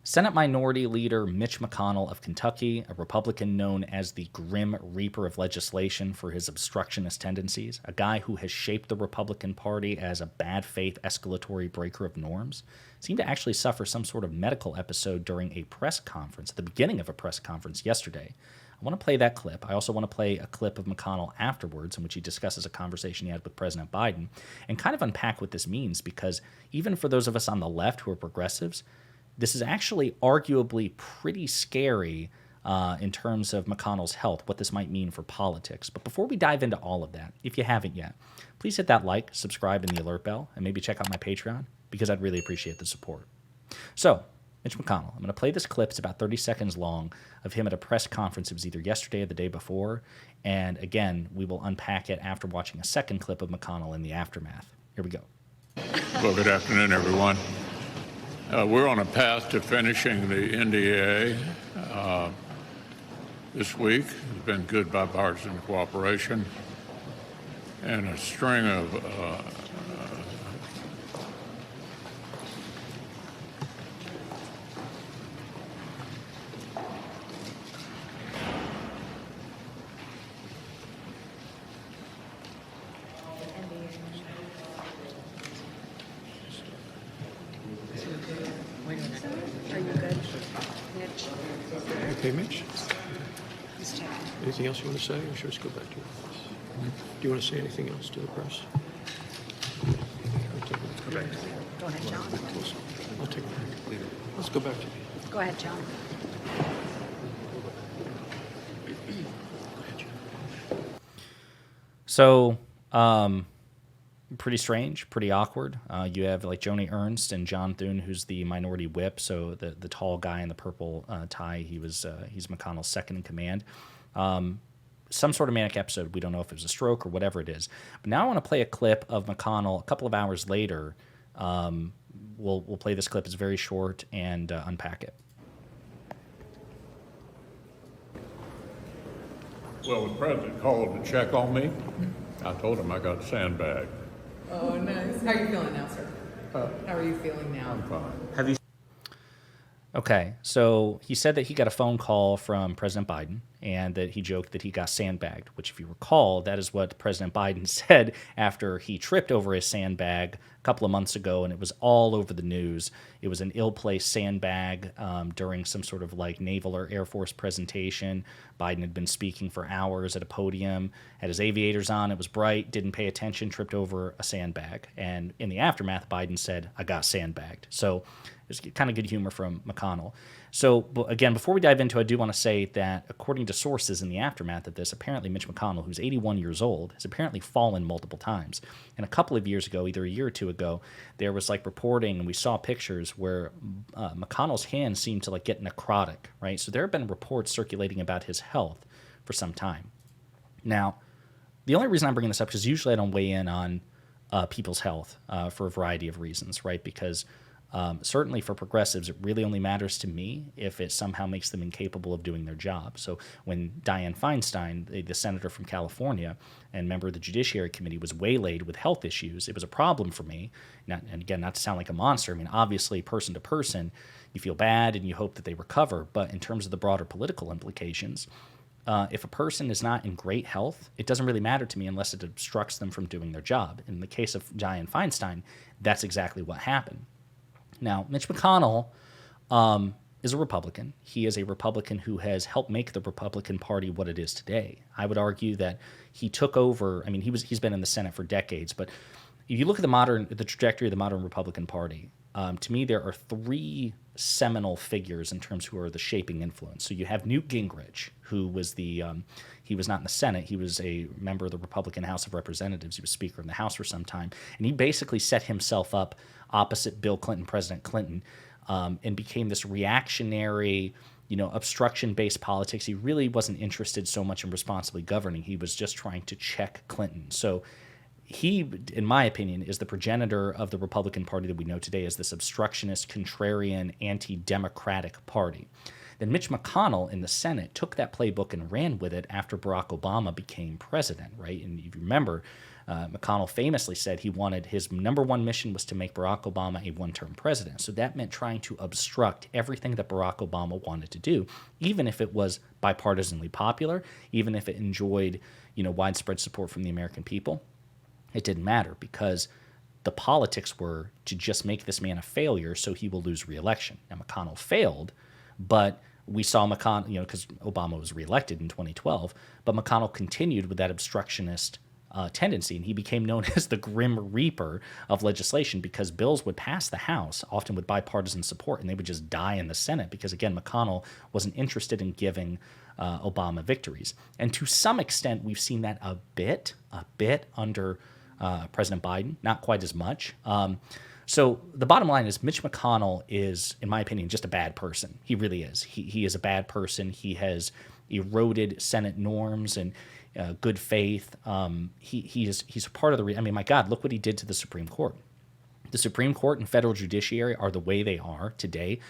Senate Minority Leader Mitch McConnell of Kentucky, a Republican known as the Grim Reaper of legislation for his obstructionist tendencies, a guy who has shaped the Republican Party as a bad faith escalatory breaker of norms, seemed to actually suffer some sort of medical episode during a press conference, at the beginning of a press conference yesterday. I want to play that clip. I also want to play a clip of McConnell afterwards in which he discusses a conversation he had with President Biden and kind of unpack what this means, because even for those of us on the left who are progressives, this is actually arguably pretty scary in terms of McConnell's health, what this might mean for politics. But before we dive into all of that, if you haven't yet, please hit that like, subscribe, and the alert bell, and maybe check out my Patreon, because I'd really appreciate the support. So, Mitch McConnell, I'm going to play this clip. It's about 30 seconds long of him at a press conference. It was either yesterday or the day before. And again, we will unpack it after watching a second clip of McConnell in the aftermath. Here we go. Well, good afternoon, everyone. We're on a path to finishing the NDA this week. It's been good bipartisan cooperation and a string of Are you good, Mitch? Okay, Mitch? Just checking. Anything else you want to say, or should we just go back to your office? Do you want to say anything else to the press? Go ahead, John. I'll take it. Let's go back to you. Go ahead, John. So, pretty strange, pretty awkward. You have like Joni Ernst and John Thune, who's the minority whip. So the tall guy in the purple tie, he's McConnell's second in command. Some sort of manic episode. We don't know if it was a stroke or whatever it is. But now I want to play a clip of McConnell a couple of hours later. We'll play this clip. It's very short and unpack it. well, the president called to check on me. I told him I got sandbagged. Oh, nice. How are you feeling now, sir? How are you feeling now? I'm fine. Have you? Okay, so he said that he got a phone call from President Biden and that he joked that he got sandbagged, which, if you recall, that is what President Biden said after he tripped over his sandbag a couple of months ago, and it was all over the news. It was an ill-placed sandbag during some sort of like naval or Air Force presentation. Biden had been speaking for hours at a podium, had his aviators on, it was bright, didn't pay attention, tripped over a sandbag. And in the aftermath, Biden said, "I got sandbagged." So it's kind of good humor from McConnell. So, again, before we dive into it, I do want to say that according to sources in the aftermath of this, apparently Mitch McConnell, who's 81 years old, has apparently fallen multiple times. And a couple of years ago, either a year or two ago, there was like reporting, and we saw pictures where McConnell's hands seemed to like get necrotic, right? So there have been reports circulating about his health for some time. Now, the only reason I'm bringing this up is usually I don't weigh in on people's health for a variety of reasons, right? Because certainly for progressives, it really only matters to me if it somehow makes them incapable of doing their job. So when Dianne Feinstein, the senator from California and member of the Judiciary Committee, was waylaid with health issues, it was a problem for me. And again, not to sound like a monster, I mean, obviously, person to person, you feel bad and you hope that they recover. But in terms of the broader political implications, if a person is not in great health, it doesn't really matter to me unless it obstructs them from doing their job. In the case of Dianne Feinstein, that's exactly what happened. Now, Mitch McConnell is a Republican. He is a Republican who has helped make the Republican Party what it is today. I would argue that he took over. I mean, he's been in the Senate for decades, but if you look at the trajectory of the modern Republican Party, to me there are three seminal figures in terms who are the shaping influence. So you have Newt Gingrich, who was he was not in the Senate. He was a member of the Republican House of Representatives. He was Speaker of the House for some time, and he basically set himself up opposite Bill Clinton, President Clinton, and became this reactionary, obstruction-based politics. He really wasn't interested so much in responsibly governing. He was just trying to check Clinton. So he, in my opinion, is the progenitor of the Republican Party that we know today as this obstructionist, contrarian, anti-democratic party. Then Mitch McConnell in the Senate took that playbook and ran with it after Barack Obama became president, right? And if you remember, McConnell famously said he wanted his number one mission was to make Barack Obama a one-term president. So that meant trying to obstruct everything that Barack Obama wanted to do, even if it was bipartisanly popular, even if it enjoyed, widespread support from the American people. It didn't matter because the politics were to just make this man a failure so he will lose re-election. Now, McConnell failed, but we saw McConnell, because Obama was reelected in 2012, but McConnell continued with that obstructionist tendency, and he became known as the Grim Reaper of legislation because bills would pass the House, often with bipartisan support, and they would just die in the Senate because, again, McConnell wasn't interested in giving Obama victories. And to some extent, we've seen that a bit under President Biden, not quite as much. So the bottom line is Mitch McConnell is, in my opinion, just a bad person. He really is. He is a bad person. He has eroded Senate norms and good faith. He's a part of the. My God, look what he did to the Supreme Court. The Supreme Court and federal judiciary are the way they are today,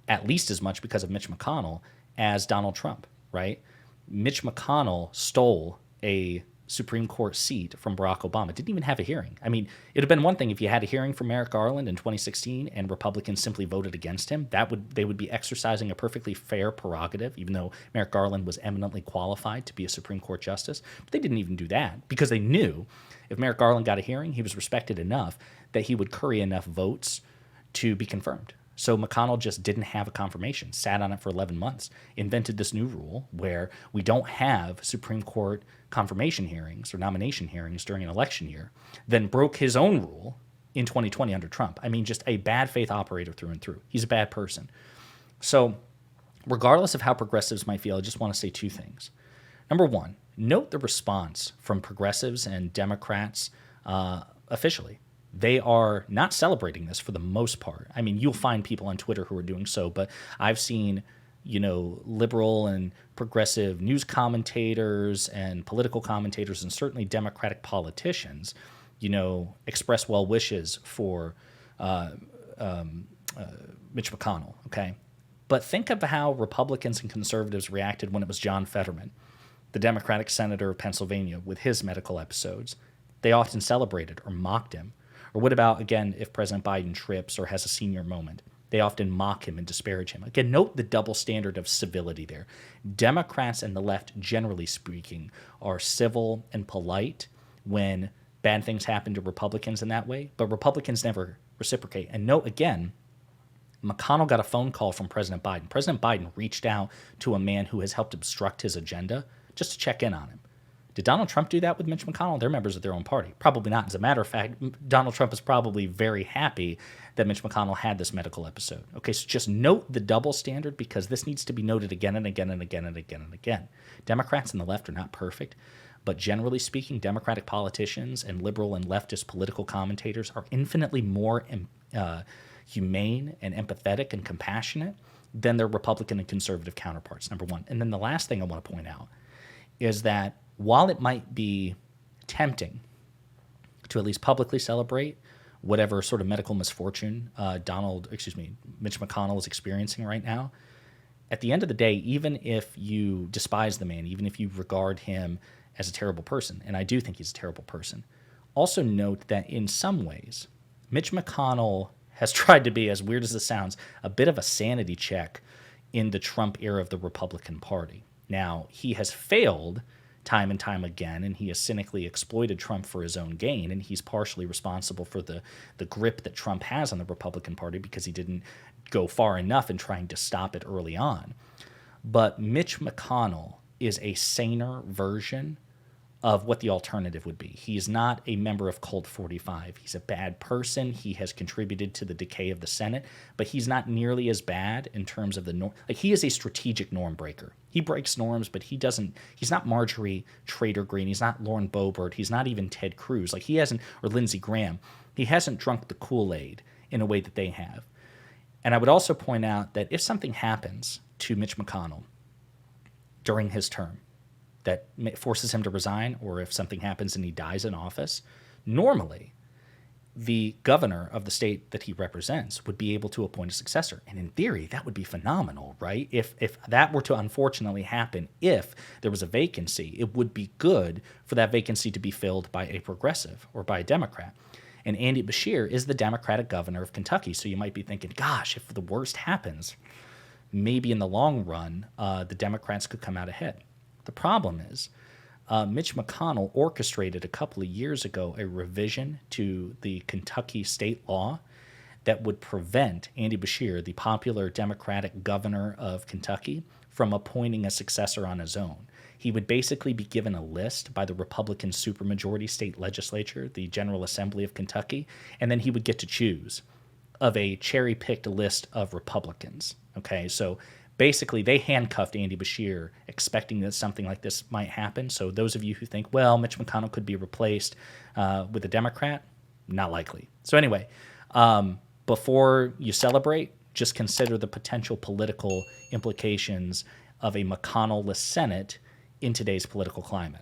at least as much because of Mitch McConnell as Donald Trump. Right? Mitch McConnell stole a Supreme Court seat from Barack Obama. Didn't even have a hearing. It'd have been one thing if you had a hearing for Merrick Garland in 2016 and Republicans simply voted against him. They would be exercising a perfectly fair prerogative, even though Merrick Garland was eminently qualified to be a Supreme Court justice. But they didn't even do that because they knew if Merrick Garland got a hearing, he was respected enough that he would curry enough votes to be confirmed. So McConnell just didn't have a confirmation, sat on it for 11 months, invented this new rule where we don't have Supreme Court confirmation hearings or nomination hearings during an election year, then broke his own rule in 2020 under Trump. Just a bad faith operator through and through. He's a bad person. So regardless of how progressives might feel, I just want to say two things. Number one, note the response from progressives and Democrats officially. They are not celebrating this for the most part. You'll find people on Twitter who are doing so, but I've seen, liberal and progressive news commentators and political commentators and certainly Democratic politicians, express well wishes for Mitch McConnell, okay? But think of how Republicans and conservatives reacted when it was John Fetterman, the Democratic senator of Pennsylvania, with his medical episodes. They often celebrated or mocked him. Or what about, again, if President Biden trips or has a senior moment? They often mock him and disparage him. Again, note the double standard of civility there. Democrats and the left, generally speaking, are civil and polite when bad things happen to Republicans in that way, but Republicans never reciprocate. And note, again, McConnell got a phone call from President Biden. President Biden reached out to a man who has helped obstruct his agenda just to check in on him. Did Donald Trump do that with Mitch McConnell? They're members of their own party. Probably not. As a matter of fact, Donald Trump is probably very happy that Mitch McConnell had this medical episode. Okay, so just note the double standard because this needs to be noted again and again and again and again and again. Democrats and the left are not perfect, but generally speaking, Democratic politicians and liberal and leftist political commentators are infinitely more humane and empathetic and compassionate than their Republican and conservative counterparts, number one. And then the last thing I want to point out is that while it might be tempting to at least publicly celebrate whatever sort of medical misfortune Mitch McConnell is experiencing right now, at the end of the day, even if you despise the man, even if you regard him as a terrible person, and I do think he's a terrible person, also note that in some ways, Mitch McConnell has tried to be, as weird as this sounds, a bit of a sanity check in the Trump era of the Republican Party. Now, he has failed time and time again, and he has cynically exploited Trump for his own gain, and he's partially responsible for the grip that Trump has on the Republican Party because he didn't go far enough in trying to stop it early on. But Mitch McConnell is a saner version of what the alternative would be. He is not a member of Cult 45. He's a bad person. He has contributed to the decay of the Senate, but he's not nearly as bad in terms of the norm. Like, he is a strategic norm breaker. He breaks norms, but he's not Marjorie Trader Green. He's not Lauren Boebert. He's not even Ted Cruz. Like, he hasn't, or Lindsey Graham. He hasn't drunk the Kool-Aid in a way that they have. And I would also point out that if something happens to Mitch McConnell during his term, that forces him to resign, or if something happens and he dies in office, normally the governor of the state that he represents would be able to appoint a successor. And in theory, that would be phenomenal, right? If that were to unfortunately happen, if there was a vacancy, it would be good for that vacancy to be filled by a progressive or by a Democrat. And Andy Beshear is the Democratic governor of Kentucky. So you might be thinking, gosh, if the worst happens, maybe in the long run, the Democrats could come out ahead. The problem is, Mitch McConnell orchestrated a couple of years ago a revision to the Kentucky state law that would prevent Andy Beshear, the popular Democratic governor of Kentucky, from appointing a successor on his own. He would basically be given a list by the Republican supermajority state legislature, the General Assembly of Kentucky, and then he would get to choose of a cherry-picked list of Republicans. Okay, so basically, they handcuffed Andy Beshear, expecting that something like this might happen. So those of you who think, well, Mitch McConnell could be replaced with a Democrat, not likely. So anyway, before you celebrate, just consider the potential political implications of a McConnell-less Senate in today's political climate.